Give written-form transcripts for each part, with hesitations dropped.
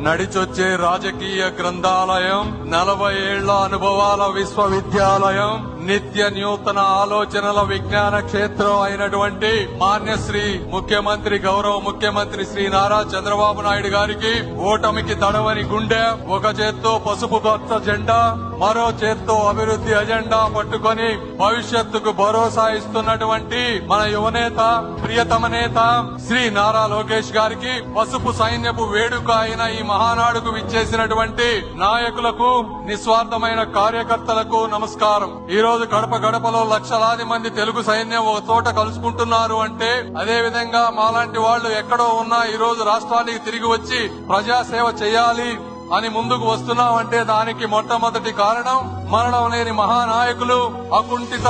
నడిచొచ్చే రాజకీయ గ్రంథాలయం, 40 ఏళ్ల అనుభవాల విశ్వవిద్యాలయం, నిత్య నూతన ఆలోచనల విజ్ఞాన క్షేత్రం అయినటువంటి మాన్యశ్రీ ముఖ్యమంత్రి, గౌరవ ముఖ్యమంత్రి శ్రీ నారా చంద్రబాబు నాయుడు గారికి ఓటమికి తడవని గుండె, ఒక చేత్తో పసుపు పచ్చ జెండా, మరో చేత్తో అభివృద్ధి అజెండా పట్టుకొని భవిష్యత్తుకు భరోసా ఇస్తున్నటువంటి మన యువనేత, ప్రియతమ నేత శ్రీ నారా లోకేష్ గారికి, పసుపు సైన్యపు వేడుక అయిన ఈ మహానాడుకు విచ్చేసినటువంటి నాయకులకు, నిస్వార్థమైన కార్యకర్తలకు నమస్కారం. ఈ రోజు గడప గడపలో లక్షలాది మంది తెలుగు సైన్యం ఒక చోట కలుసుకుంటున్నారు అంటే, అదే విధంగా మాలాంటి వాళ్లు ఎక్కడో ఉన్నా ఈ రోజు రాష్ట్రానికి తిరిగి వచ్చి ప్రజాసేవ చేయాలి అని ముందుకు వస్తున్నామంటే దానికి మొట్టమొదటి కారణం మరణం లేని మహానాయకులు, అకుంఠిత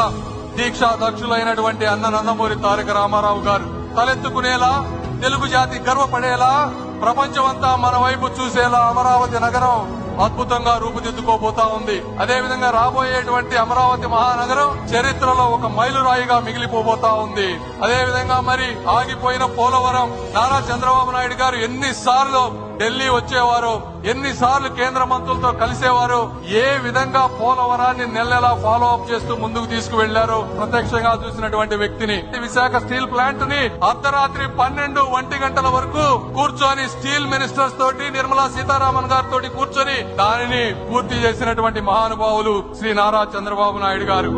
దీక్షా దక్షులైనటువంటి అన్న నందమూరి తారక రామారావు గారు. తలెత్తుకునేలా, తెలుగు జాతి గర్వపడేలా, ప్రపంచమంతా మన వైపు చూసేలా అమరావతి నగరం అద్భుతంగా రూపుదిద్దుకోబోతా ఉంది. అదేవిధంగా రాబోయేటువంటి అమరావతి మహానగరం చరిత్రలో ఒక మైలురాయిగా మిగిలిపోబోతా ఉంది. అదేవిధంగా మరి ఆగిపోయిన పోలవరం, నారా చంద్రబాబు నాయుడు గారు ఎన్నిసార్లు ఢిల్లీ వచ్చేవారు, ఎన్నిసార్లు కేంద్ర మంత్రులతో కలిసేవారు, ఏ విధంగా పోలవరాన్ని నెలలా ఫాలో అప్ చేస్తూ ముందుకు తీసుకువెళ్లారు ప్రత్యక్షంగా చూసినటువంటి వ్యక్తిని. విశాఖ స్టీల్ ప్లాంట్ ని అర్ధరాత్రి 12-1 గంటల వరకు కూర్చొని స్టీల్ మినిస్టర్స్ తోటి, నిర్మలా సీతారామన్ గారితో కూర్చొని దానిని పూర్తి చేసినటువంటి మహానుభావులు శ్రీ నారా చంద్రబాబు నాయుడు గారు.